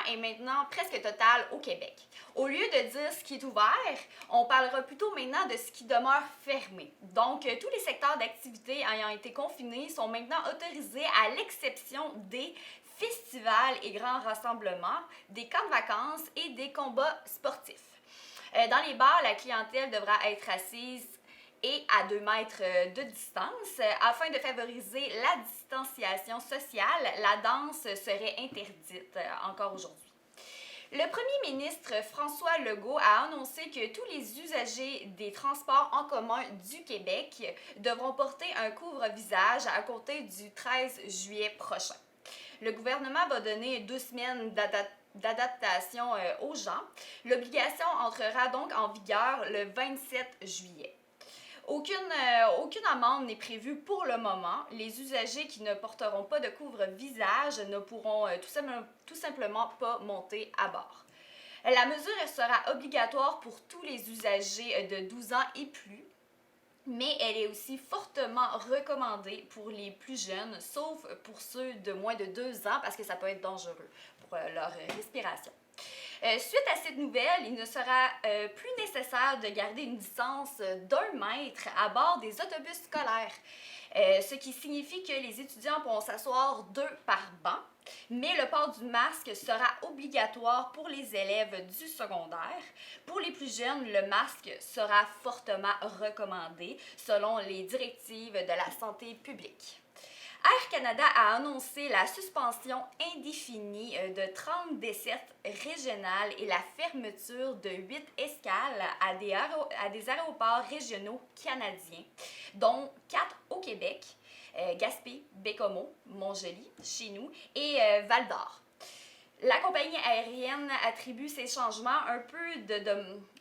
est maintenant presque total au Québec. Au lieu de dire ce qui est ouvert, on parlera plutôt maintenant de ce qui demeure fermé. Donc, tous les secteurs d'activité ayant été confinés sont maintenant autorisés à l'exception des festivals et grands rassemblements, des camps de vacances et des combats sportifs. Dans les bars, la clientèle devra être assise et à 2 mètres de distance. Afin de favoriser la distanciation sociale, la danse serait interdite encore aujourd'hui. Le premier ministre François Legault a annoncé que tous les usagers des transports en commun du Québec devront porter un couvre-visage à compter du 13 juillet prochain. Le gouvernement va donner 2 semaines d'adaptation aux gens. L'obligation entrera donc en vigueur le 27 juillet. Aucune amende n'est prévue pour le moment. Les usagers qui ne porteront pas de couvre-visage ne pourront tout simplement pas monter à bord. La mesure sera obligatoire pour tous les usagers de 12 ans et plus, mais elle est aussi fortement recommandée pour les plus jeunes, sauf pour ceux de moins de 2 ans, parce que ça peut être dangereux pour leur respiration. Suite à cette nouvelle, il ne sera plus nécessaire de garder une distance d'1 mètre à bord des autobus scolaires, ce qui signifie que les étudiants pourront s'asseoir 2 par banc, mais le port du masque sera obligatoire pour les élèves du secondaire. Pour les plus jeunes, le masque sera fortement recommandé selon les directives de la santé publique. Air Canada a annoncé la suspension indéfinie de 30 dessertes régionales et la fermeture de 8 escales à des aéroports régionaux canadiens, dont 4 au Québec, Gaspé, Bécomo, Montjoli, chez nous, et Val-d'Or. La compagnie aérienne attribue ces changements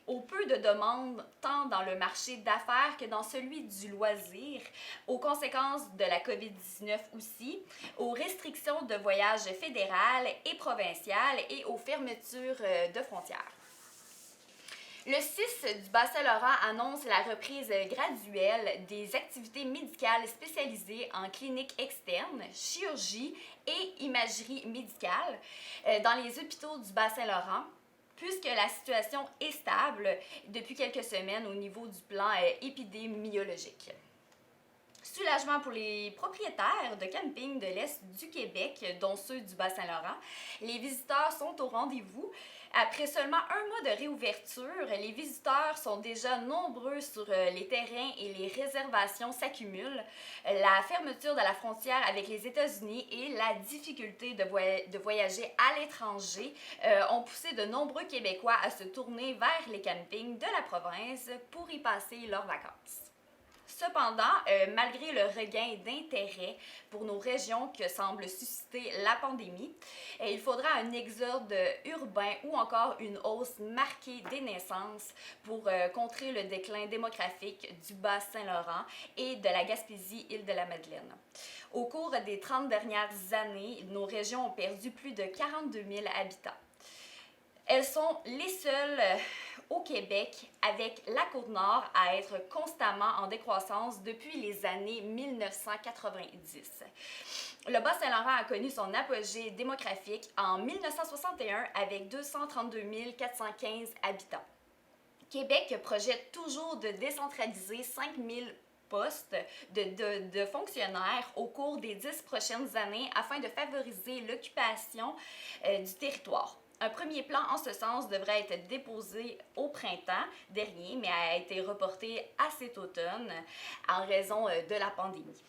au peu de demandes tant dans le marché d'affaires que dans celui du loisir, aux conséquences de la COVID-19 aussi, aux restrictions de voyages fédérales et provinciales et aux fermetures de frontières. Le 6 du Bas-Saint-Laurent annonce la reprise graduelle des activités médicales spécialisées en clinique externe, chirurgie et imagerie médicale dans les hôpitaux du Bas-Saint-Laurent, puisque la situation est stable depuis quelques semaines au niveau du plan épidémiologique. Soulagement pour les propriétaires de camping de l'Est du Québec, dont ceux du Bas-Saint-Laurent. Les visiteurs sont au rendez-vous. Après seulement 1 mois de réouverture, les visiteurs sont déjà nombreux sur les terrains et les réservations s'accumulent. La fermeture de la frontière avec les États-Unis et la difficulté de voyager à l'étranger ont poussé de nombreux Québécois à se tourner vers les campings de la province pour y passer leurs vacances. Cependant, malgré le regain d'intérêt pour nos régions que semble susciter la pandémie, il faudra un exode urbain ou encore une hausse marquée des naissances pour contrer le déclin démographique du Bas-Saint-Laurent et de la Gaspésie-Île-de-la-Madeleine. Au cours des 30 dernières années, nos régions ont perdu plus de 42 000 habitants. Elles sont les seules au Québec, avec la Côte-Nord, à être constamment en décroissance depuis les années 1990. Le Bas-Saint-Laurent a connu son apogée démographique en 1961 avec 232 415 habitants. Québec projette toujours de décentraliser 5 000 postes de fonctionnaires au cours des 10 prochaines années afin de favoriser l'occupation du territoire. Un premier plan en ce sens devrait être déposé au printemps dernier, mais a été reporté à cet automne en raison de la pandémie.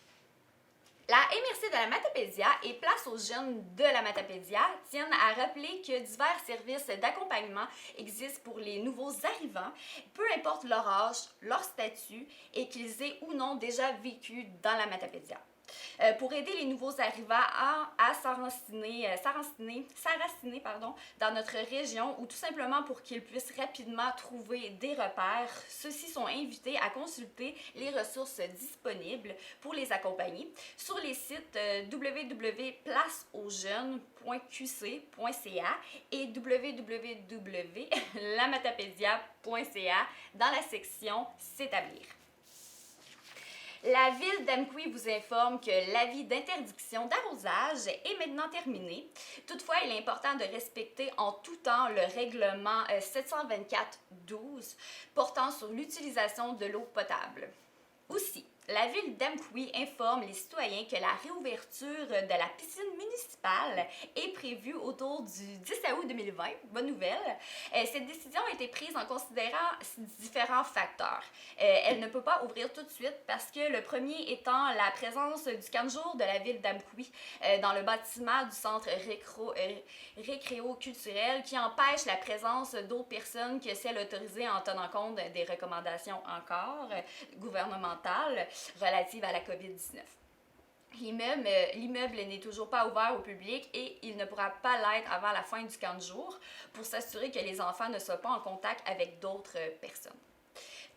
La MRC de la Matapédia et Place aux jeunes de la Matapédia tiennent à rappeler que divers services d'accompagnement existent pour les nouveaux arrivants, peu importe leur âge, leur statut et qu'ils aient ou non déjà vécu dans la Matapédia. Pour aider les nouveaux arrivants à s'enraciner dans notre région ou tout simplement pour qu'ils puissent rapidement trouver des repères, ceux-ci sont invités à consulter les ressources disponibles pour les accompagner sur les sites www.placeausjeunes.qc.ca et www.lamatapédia.ca dans la section « S'établir ». La ville d'Amqui vous informe que l'avis d'interdiction d'arrosage est maintenant terminé. Toutefois, il est important de respecter en tout temps le règlement 724-12 portant sur l'utilisation de l'eau potable. Aussi, la ville d'Amqui informe les citoyens que la réouverture de la piscine municipale est prévue autour du 10 août 2020. Bonne nouvelle. Cette décision a été prise en considérant différents facteurs. Elle ne peut pas ouvrir tout de suite parce que le premier étant la présence du camp de jour de la ville d'Amqui dans le bâtiment du centre récréo-culturel qui empêche la présence d'autres personnes que celles autorisées en tenant compte des recommandations encore gouvernementales relatives à la COVID-19. L'immeuble n'est toujours pas ouvert au public et il ne pourra pas l'être avant la fin du camp de jour pour s'assurer que les enfants ne soient pas en contact avec d'autres personnes.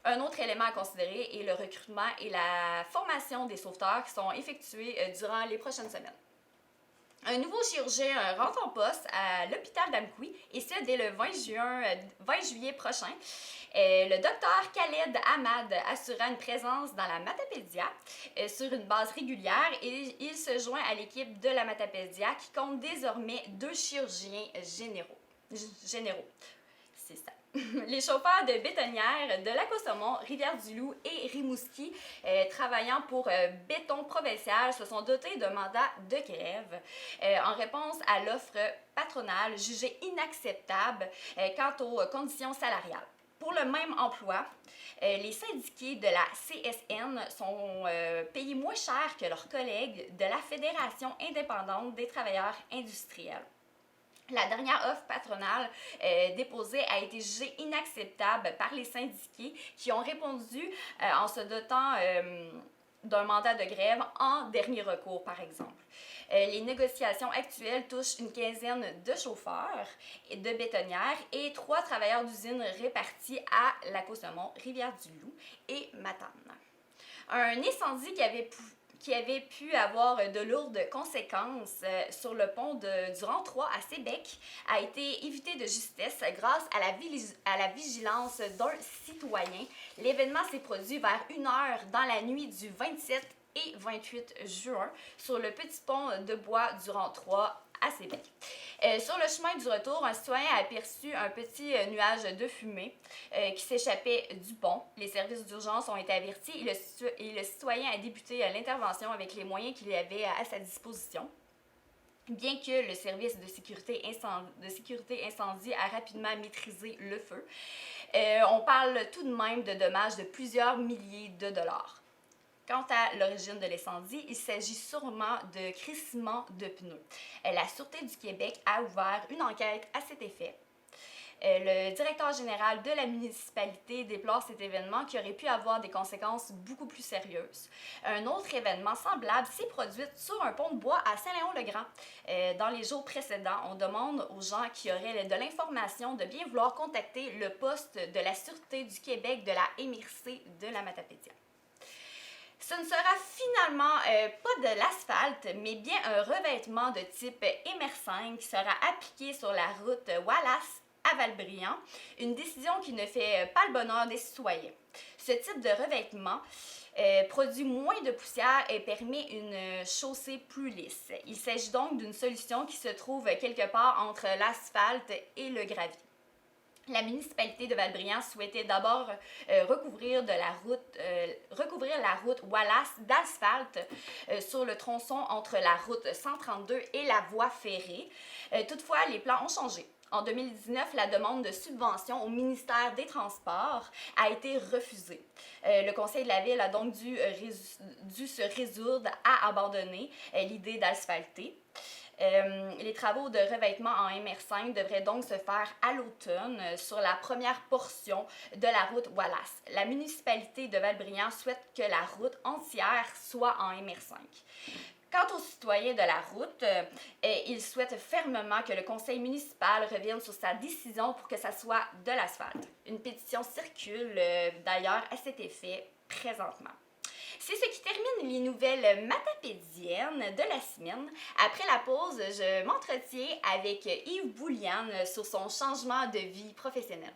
Un autre élément à considérer est le recrutement et la formation des sauveteurs qui sont effectués durant les prochaines semaines. Un nouveau chirurgien rentre en poste à l'hôpital d'Amqui et ce dès le 20 juillet prochain. Le docteur Khaled Ahmad assurera une présence dans la Matapédia sur une base régulière et il se joint à l'équipe de la Matapédia qui compte désormais 2 chirurgiens généraux. C'est ça. Les chauffeurs de bétonnières de Lac-au-Saumon, Rivière-du-Loup et Rimouski travaillant pour Béton Provincial se sont dotés d'un mandat de grève en réponse à l'offre patronale jugée inacceptable quant aux conditions salariales. Pour le même emploi, les syndiqués de la CSN sont payés moins cher que leurs collègues de la Fédération indépendante des travailleurs industriels. La dernière offre patronale déposée a été jugée inacceptable par les syndiqués qui ont répondu en se dotant d'un mandat de grève en dernier recours, par exemple. Les négociations actuelles touchent une quinzaine de chauffeurs et de bétonnières et 3 travailleurs d'usine répartis à Lac-au-Saumon, Rivière-du-Loup et Matane. Un incendie qui avait pu avoir de lourdes conséquences sur le pont du rang 3 à Sébec a été évité de justesse grâce à la vigilance d'un citoyen. L'événement s'est produit vers 1h dans la nuit du 27 et 28 juin sur le petit pont de bois du rang 3 à Sébec. Sur le chemin du retour, un citoyen a aperçu un petit nuage de fumée qui s'échappait du pont. Les services d'urgence ont été avertis et le citoyen a débuté l'intervention avec les moyens qu'il avait à sa disposition. Bien que le service de sécurité incendie a rapidement maîtrisé le feu, on parle tout de même de dommages de plusieurs milliers de dollars. Quant à l'origine de l'incendie, il s'agit sûrement de crissement de pneus. La Sûreté du Québec a ouvert une enquête à cet effet. Le directeur général de la municipalité déplore cet événement qui aurait pu avoir des conséquences beaucoup plus sérieuses. Un autre événement semblable s'est produit sur un pont de bois à Saint-Léon-le-Grand. Dans les jours précédents, on demande aux gens qui auraient de l'information de bien vouloir contacter le poste de la Sûreté du Québec de la MRC de la Matapédia. Ce ne sera finalement pas de l'asphalte, mais bien un revêtement de type MR5 qui sera appliqué sur la route Wallace à Valbriand, une décision qui ne fait pas le bonheur des citoyens. Ce type de revêtement produit moins de poussière et permet une chaussée plus lisse. Il s'agit donc d'une solution qui se trouve quelque part entre l'asphalte et le gravier. La municipalité de Valbriand souhaitait d'abord recouvrir la route Wallace d'asphalte sur le tronçon entre la route 132 et la voie ferrée. Toutefois, les plans ont changé. En 2019, la demande de subvention au ministère des Transports a été refusée. Le conseil de la ville a donc dû se résoudre à abandonner l'idée d'asphalter. Les travaux de revêtement en MR5 devraient donc se faire à l'automne sur la première portion de la route Wallace. La municipalité de Valbriand souhaite que la route entière soit en MR5. Quant aux citoyens de la route, ils souhaitent fermement que le conseil municipal revienne sur sa décision pour que ça soit de l'asphalte. Une pétition circule d'ailleurs à cet effet présentement. C'est ce qui termine les nouvelles matapédiennes de la semaine. Après la pause, je m'entretiens avec Yves Bouliane sur son changement de vie professionnelle.